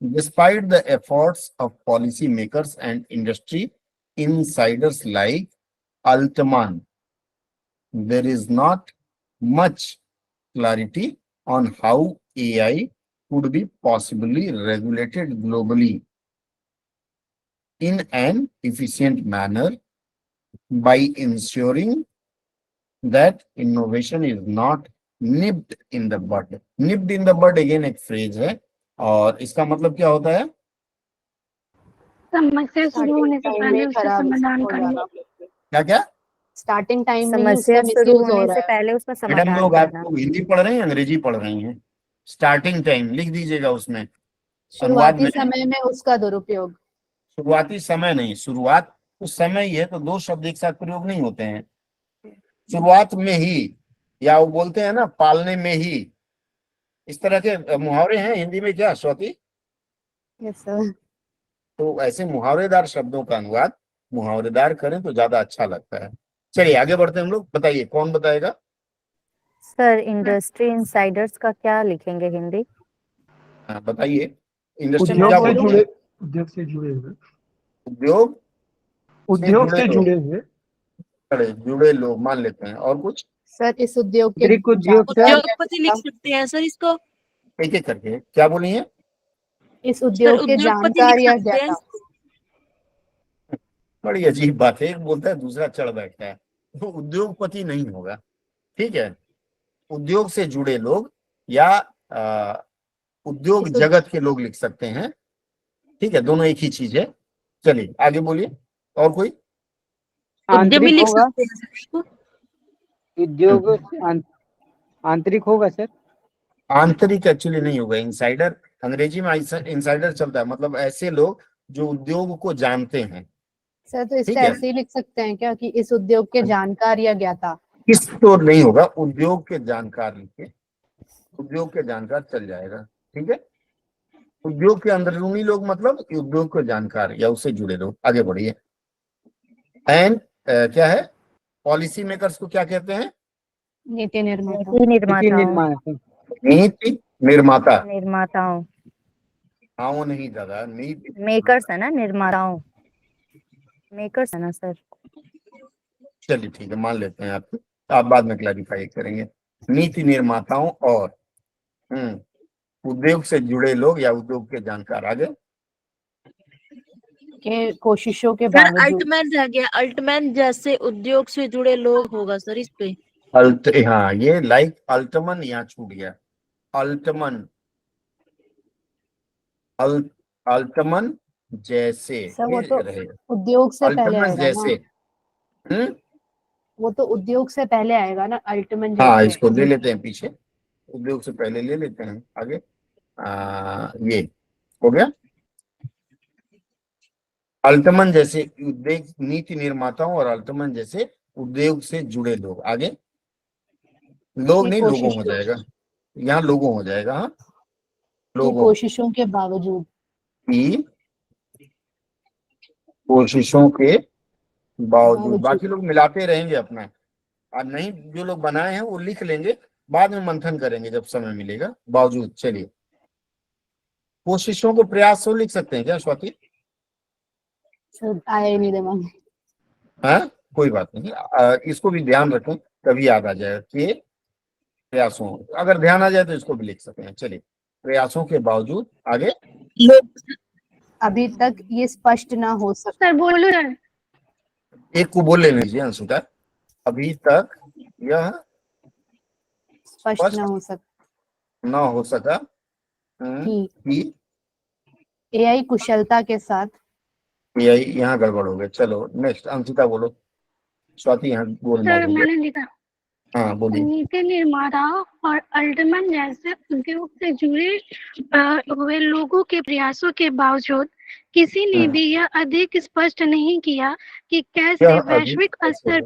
Despite the efforts of policy makers and industry insiders like Altman, there is not much clarity on how AI could be possibly regulated globally in an efficient manner by ensuring that innovation is not nipped in the bud. Nipped in the bud again एक phrase है और इसका मतलब क्या होता है? समस्या शुरू होने से पहले उसका समाधान करना। क्या क्या? स्टार्टिंग टाइम में समस्या उसका शुरू मिसयूज हो होने रहा से है। पहले उसका मैडम समाधान लोग करना। आप हिंदी पढ़ रहे हैं अंग्रेजी पढ़ रही हैं? स्टार्टिंग टाइम लिख दीजिएगा उसमें अनुवाद शुरुआती में। समय में उसका दुरुपयोग। शुरुआती समय नहीं, शुरुआत उस समय ही है तो दो शब्द एक साथ प्रयोग नहीं होते हैं। शुरुआत में ही, या वो बोलते हैं ना पालने में ही, इस तरह के मुहावरे हैं हिंदी में क्या स्वाति? Yes sir. तो ऐसे मुहावरेदार शब्दों का अनुवाद मुहावरेदार करें तो ज्यादा अच्छा लगता है। चलिए आगे बढ़ते हैं हम लोग। बताइए कौन बताएगा? सर इंडस्ट्री इनसाइडर्स का क्या लिखेंगे हिंदी? हाँ बताइए। इंडस्ट्री उद्योग क्या से बोलते जुड़े, हैं? उद्योग से जुड़े हुए, उद्योग से जुड़े हुए, जुड़े लोग मान लेते हैं। और कुछ? सर इस उद्योग के आंतरिक उद्योग सर। उद्योगपति लिख सकते हैं सर इसको। एक एक करके क्या बोली है? इस उद्योग के उद्योगपति जानकार लिख या सकते हैं ज्ञाता। इसको। बड़ी अजीब बात है, एक बोलता है दूसरा चढ़ बैठता है, तो उद्योगपति नहीं होगा। ठीक है, उद्योग से जुड़े लोग या उद्योग जगत के लोग लिख सकते हैं। ठीक है, दोनों एक ही चीज है। चलिए आगे बोलिए। और कोई? उद्यमी लिख होगा सकते हैं सर इसको। उद्योग आंतरिक होगा सर। आंतरिक एक्चुअली नहीं होगा, इनसाइडर। अंग्रेजी में इनसाइडर चलता है, मतलब ऐसे लोग जो उद्योग को जानते हैं। सर तो ठीक इसका है, ऐसे ही लिख सकते हैं क्या कि इस उद्योग के जानकार या ज्ञाता। इस तो नहीं होगा, उद्योग के जानकार लिखिए, उद्योग के जानकार चल जाएगा। ठीक है, उद्योग के अंदरूनी लोग मतलब उद्योग के जानकार या उससे जुड़े लोग। आगे बढ़िए। एंड क्या है? पॉलिसी मेकर्स को क्या कहते हैं? नीति निर्माता। नीति निर्माता। निर्माताओं। हाँ वो नहीं दादा, नीति मेकर्स है ना, निर्माताओं। मेकर्स है ना सर। चलिए ठीक है, मान लेते हैं आपको, आप बाद में क्लैरिफाई करेंगे। नीति निर्माताओं और उद्योग से जुड़े लोग या उद्योग के जानकार। आगे के कोशिशों के सर बावजूद। अल्टमैन रह गया, अल्टमैन जैसे उद्योग से जुड़े लोग होगा सर इस पे। हाँ ये लाइक अल्टमन यहाँ छूट गया। अल्टमन, अल्टमन जैसे सर वो तो रहे, उद्योग से पहले अल्टमन आएगा जैसे। ना। वो तो उद्योग से पहले आएगा ना, अल्टमन हाँ जैसे। इसको ले लेते हैं पीछे, उद्योग से पहले ले लेते हैं। आगे ये हो गया। अल्टमन जैसे उद्योग नीति निर्माताओं और अल्टमन जैसे उद्योग से जुड़े लोग। आगे लोग नहीं, लोगों हो जाएगा, यहाँ लोगों हो जाएगा। हाँ लोगों कोशिशों के बावजूद। की कोशिशों के बावजूद। बाकी लोग मिलाते रहेंगे अपना, और नहीं जो लोग बनाए हैं वो लिख लेंगे, बाद में मंथन करेंगे जब समय मिलेगा। बावजूद। चलिए कोशिशों को प्रयास से लिख सकते हैं क्या स्वाति? आया ही नहीं दिमाग में। हाँ कोई बात नहीं, इसको भी ध्यान रखें, तभी याद आ जाएगा कि प्रयासों। अगर ध्यान आ जाए तो इसको भी लिख सकते हैं। चलिए प्रयासों के बावजूद। आगे अभी तक ये स्पष्ट ना हो सकता। सर बोलो सर। एक को बोल लेने दीजिए अंशुता। अभी तक यह स्पष्ट ना हो सका कि एआई कुशलता के साथ। एआई यहाँ गड़बड़ हो गया। चलो नेक्स्ट अंशिता बोलो। स्वाति यहाँ गोलमाल सर हो गया। मैंने लिखा हाँ बोलिए। नीति निर्माता और अल्टमन जैसे उद्योग से जुड़े हुए लोगों के प्रयासों के बावजूद किसी ने भी यह अधिक स्पष्ट नहीं किया कि कैसे वैश्विक स्तर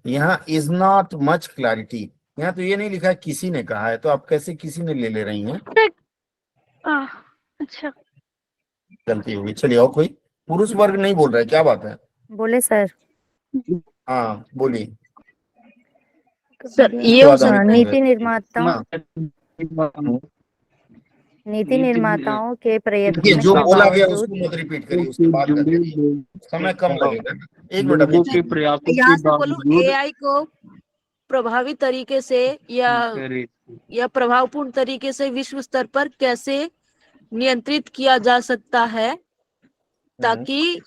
यहाँ इज नॉट मच क्लैरिटी, यहाँ तो ये नहीं लिखा है किसी ने कहा है, तो आप कैसे किसी ने ले रही हैं? अच्छा गलती होगी। चलिए और कोई? पुरुष वर्ग नहीं बोल रहा है, क्या बात है? बोले सर। हाँ बोलिए। सर ये उसके बाद अमित नीति मौर्य। निर्माताओं नीति निर्माताओं के देखिए, प्रयत्न जो के बोला गया बावजूद उसको मत रिपीट करिए, उसके बाद का करिए, समय कम लगेगा। एक मिनट लोगों अमित के जी। प्रयासों यहाँ के से बोलूं बावजूद एआई को प्रभावी तरीके से या प्रभावपूर्ण तरीके से विश्व स्तर पर कैसे नियंत्रित किया जा सकता है ताकि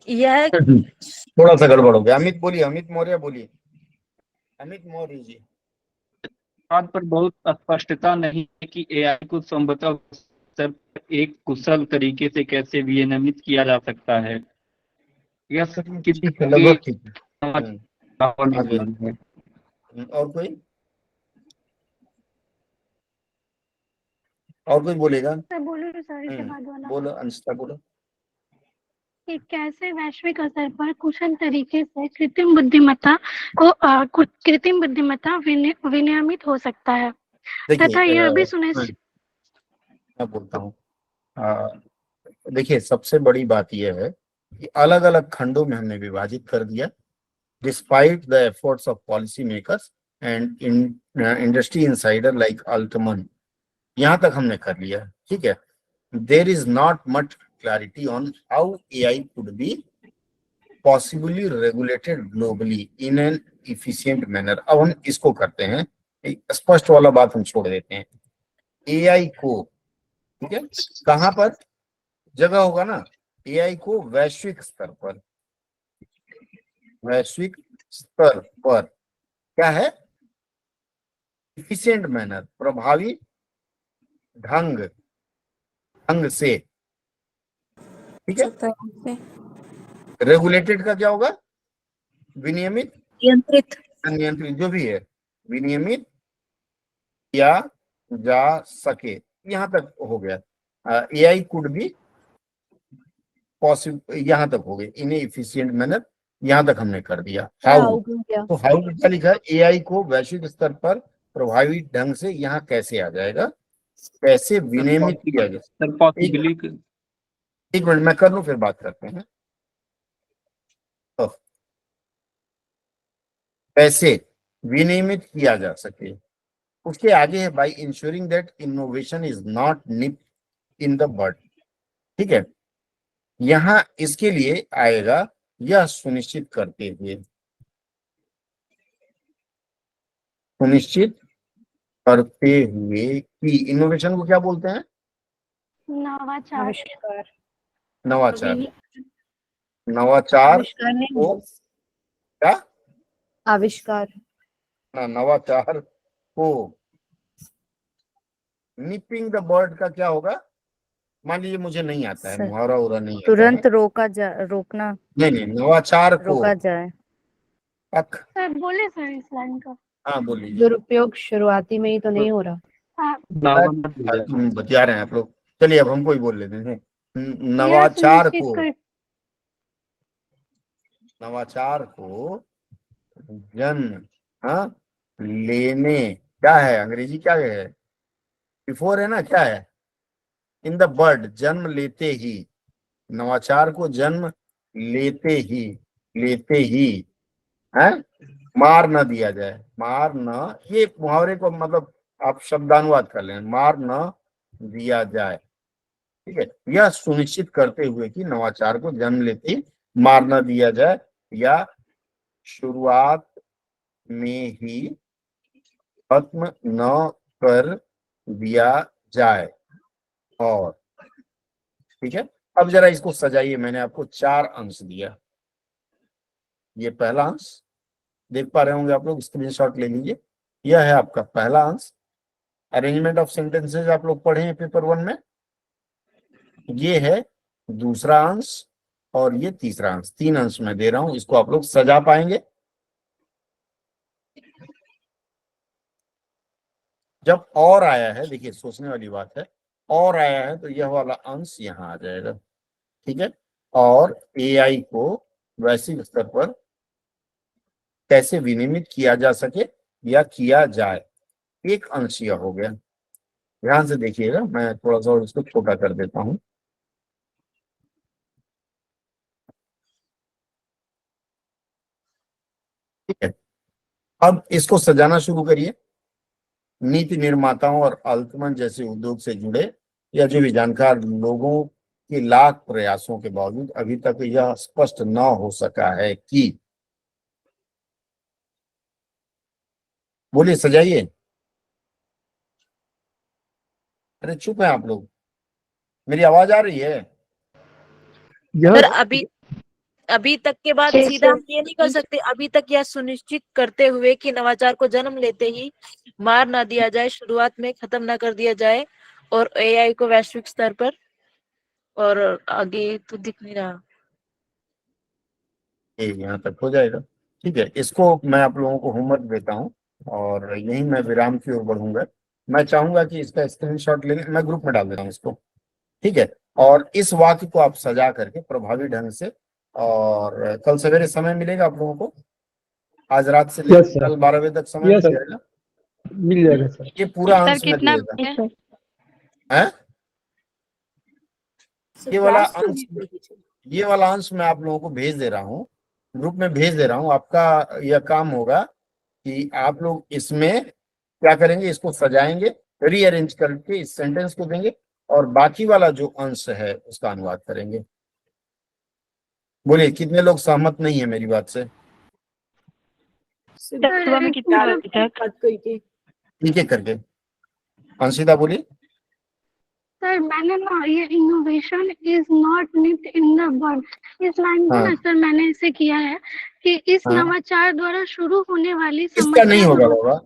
यह थोड़ा सा गड़बड़ हो गया। अमित बोलिए, अमित मौर्य बोलिए, अमित मौर्य जी। बात पर बहुत स्पष्टता नहीं है कि एआई को संभवतः स्तर पर एक कुशल तरीके से कैसे विनियमित किया जा सकता है। यह सब किस ठीक है, लगभग ठीक है। आगे है। और कोई बोलेगा? सर बोलो सर इसके बाद वाला बोलो अंशिता, बोलो। कि कैसे वैश्विक स्तर पर कुशल तरीके से कृत्रिम बुद्धिमत्ता विनियमित हो सकता है तथा यह भी सुनिश्चित। मैं बोलता हूँ, देखिए सबसे बड़ी बात यह है कि अलग अलग खंडों में हमने विभाजित कर दिया, despite the efforts of policy makers and industry insider like Altman. यहां तक हमने कर लिया, ठीक है। There is not much clarity on how AI could be possibly regulated globally in an efficient manner. अब हम इसको करते हैं, स्पष्ट वाला बात हम छोड़ देते हैं। एआई को, ठीक है, कहां पर जगह होगा ना, एआई को वैश्विक स्तर पर, वैश्विक स्तर पर क्या है, इफिशिएंट मैनर, प्रभावी ढंग से, ठीक है। रेगुलेटेड का क्या होगा, विनियमित, नियंत्रित जो भी है, विनियमित किया जा सके, यहां तक हो गया। एआई कुड बी पॉसिबल, यहां तक हो गई, इन इफिशिएंट मैनर, यहां तक हमने कर दिया। हाउ, तो हाउ क्या लिखा है, एआई को वैश्विक स्तर पर प्रभावी ढंग से यहाँ कैसे आ जाएगा, कैसे विनियमित किया जाए। एक मिनट मैं कर लूं फिर बात करते हैं। कैसे विनियमित किया जा सके, उसके आगे है by ensuring that innovation is not nib in the bird, ठीक है। यहां इसके लिए आएगा यह सुनिश्चित करते हुए, सुनिश्चित करते हुए कि, इनोवेशन को क्या बोलते हैं, नवाचार, नवाचार, नवाचार को क्या, आविष्कार, नवाचार को, निपिंग द बर्ड का क्या होगा, मान लीजिए मुझे नहीं आता है, मुहावरा उरा नहीं आता है, तुरंत रोकना, नहीं, नवाचार को रोका जाए। सर बोले सर इस लाइन का। हाँ बोलिए। दुरुपयोग शुरुआती में ही तो नहीं हो रहा। तुम बतिया रहे हैं आप लोग, चलिए अब हमको ही बोल लेते हैं। नवाचार को, नवाचार को जन्म, हाँ, लेने, क्या है अंग्रेजी क्या है, बिफोर है ना, क्या है, इन द बर्ड, जन्म लेते ही, नवाचार को जन्म लेते ही है, मार न दिया जाए, मार न, ये मुहावरे को मतलब आप शब्दानुवाद कर लें, मार न दिया जाए, ठीक है। यह सुनिश्चित करते हुए कि नवाचार को जन्म लेते ही मार न दिया जाए या शुरुआत में ही खत्म न कर दिया जाए, और ठीक है। अब जरा इसको सजाइए, मैंने आपको 4 अंश दिया, ये पहला अंश देख पा रहे होंगे आप लोग, स्क्रीनशॉट ले लीजिए, यह है आपका पहला अंश। अरेंजमेंट ऑफ सेंटेंसेस आप लोग पढ़े हैं पेपर 1 में, ये है दूसरा अंश और ये तीसरा अंश, 3 अंश मैं दे रहा हूं, इसको आप लोग सजा पाएंगे। जब और आया है, देखिए सोचने वाली बात है, और आया है तो यह वाला अंश यहां आ जाएगा, ठीक है। और एआई को वैश्विक स्तर पर कैसे विनियमित किया जा सके या किया जाए, एक अंश यह हो गया। ध्यान से देखिएगा, मैं थोड़ा सा और इसको छोटा कर देता हूं, ठीक है। अब इसको सजाना शुरू करिए। नीति निर्माताओं और अल्टमैन जैसे उद्योग से जुड़े या जो भी जानकार लोगों के लाख प्रयासों के बावजूद अभी तक यह स्पष्ट न हो सका है कि, बोलिए सजाइए। अरे चुप है आप लोग, मेरी आवाज आ रही है? सर अभी तक के बाद सीधा हम ये नहीं कर सकते, अभी तक यह सुनिश्चित करते हुए कि नवाचार को जन्म लेते ही मार ना दिया जाए, शुरुआत में खत्म ना कर दिया जाए, और एआई को वैश्विक स्तर पर, और आगे तो दिख नहीं रहा। यहाँ तक हो जाएगा, ठीक है। इसको मैं आप लोगों को होमवर्क देता हूँ और यही मैं विराम की ओर बढ़ूंगा। मैं चाहूंगा कि इसका स्क्रीनशॉट ले, मैं ग्रुप में डाल देता हूँ इसको, ठीक है। और इस वाक्य को आप सजा करके प्रभावी ढंग से, और कल सवेरे समय मिलेगा आप लोगों को, आज रात से लेकर कल 12 बजे तक समय मिल जाएगा सर। ये पूरा अंश में दिएगा, है ये वाला अंश मैं आप लोगों को भेज दे रहा हूँ, ग्रुप में भेज दे रहा हूँ। आपका यह काम होगा कि आप लोग इसमें क्या करेंगे, इसको सजाएंगे, रीअरेंज करके इस सेंटेंस को देंगे और बाकी वाला जो अंश है उसका अनुवाद करेंगे। बोलिए कितने लोग सहमत नहीं है मेरी बात से? ठीक है करके अंशिता बोलिए। सर मैंने ना ये innovation is not knit in the bird, इस लाइन को ना सर मैंने इसे किया है कि इस नवाचार द्वारा शुरू होने वाली समस्या नहीं होगा बाबा,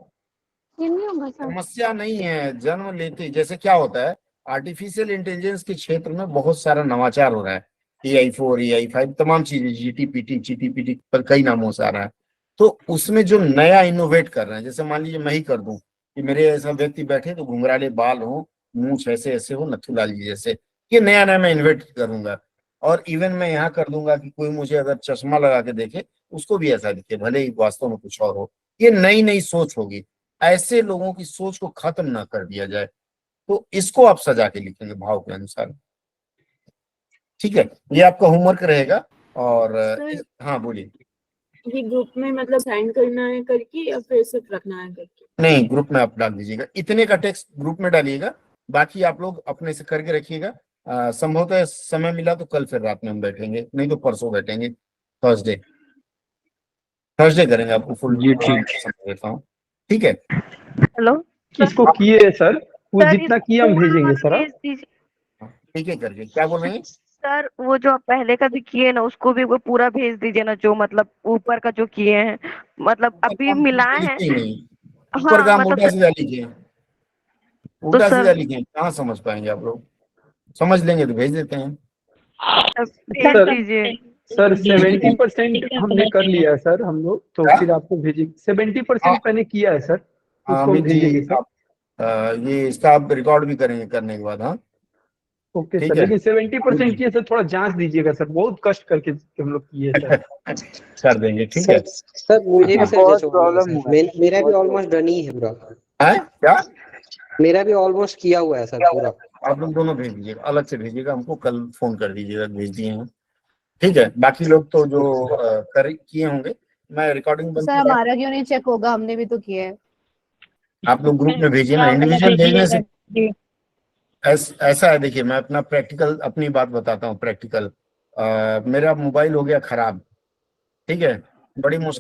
ये नहीं होगा सर। समस्या नहीं है, जन्म लेते जैसे क्या होता है, आर्टिफिशियल इंटेलिजेंस के क्षेत्र में बहुत सारा नवाचार हो रहा है, AI4 AI5 तमाम चीजें, GTPT पर कई नामों से आ रहा है। तो उसमें जो नया इनोवेट कर रहे हैं, जैसे मान लीजिए मैं ही कर दूं कि मेरे ऐसा व्यक्ति बैठे तो घुंघराले बाल हो, मूछ ऐसे ऐसे हो नथुलाल जी जैसे, ये नया नया मैं इन्वेट करूंगा। और इवन मैं यहाँ कर दूंगा कि कोई मुझे अगर चश्मा लगा के देखे उसको भी ऐसा दिखे, भले ही वास्तव में कुछ और हो। ये नई नई सोच होगी, ऐसे लोगों की सोच को खत्म ना कर दिया जाए। तो इसको आप सजा के लिखेंगे भाव के अनुसार, ठीक है। ये आपका होमवर्क रहेगा। और हाँ बोलिए। ये ग्रुप में मतलब साइन करना है करके या फिर सिर्फ रखना है करके? नहीं, ग्रुप में आप डाल दीजिएगा, इतने का टेक्स्ट ग्रुप में डालिएगा, बाकी आप लोग अपने से करके रखिएगा। संभवतः समय मिला तो कल फिर रात में हम बैठेंगे, नहीं तो परसों बैठेंगे, थर्सडे करेंगे, आपको फुल समय देता हूँ, ठीक है। हेलो, किसको किए सर? वो जितना किया हम भेजेंगे सर। ठीक है करके, क्या बोल रहे हैं सर? वो जो आप पहले का भी किए ना उसको भी वो पूरा भेज दीजिए ना, जो मतलब ऊपर का जो किए हैं, मतलब अभी मिलाए हैं। ऊपर का उल्टा सीधा लिखे, उल्टा सीधा लिखे, कहाँ समझ पाएंगे आप लोग? समझ लेंगे तो भेज देते हैं। भेज दीजिए सर। 70% हमने कर लिया है सर हम लोग, तो फिर आपको भेजेंगे। 70% मैंने किया है सर, उसको भेजेंगे सर। ये इसका आप रिकॉर्ड भी करेंगे करने के बाद। हाँ ओके सर, लेकिन 70% किए सर, थोड़ा जांच दीजिएगा सर, बहुत कष्ट करके हम लोग किए सर। कर देंगे, ठीक है सर। मुझे भी सर जैसे प्रॉब्लम मेरा भी ऑलमोस्ट डन ही है पूरा। है क्या? मेरा भी ऑलमोस्ट किया हुआ है सर पूरा। आप लोग दोनों भेज दीजिएगा, अलग से भेजिएगा, हमको कल फोन कर दीजिएगा, भेज दिए हैं, ठीक है। बाकी लोग तो जो किए होंगे, मैं रिकॉर्डिंग बंद सर हमारा क्यों नहीं चेक होगा? हमने भी तो किया है। आप लोग ग्रुप में भेजिए ना, इंडिविजुअल भेजने से ऐसा है। देखिए मैं अपना प्रैक्टिकल अपनी बात बताता हूँ, प्रैक्टिकल मेरा मोबाइल हो गया खराब, ठीक है, बड़ी मुश्किल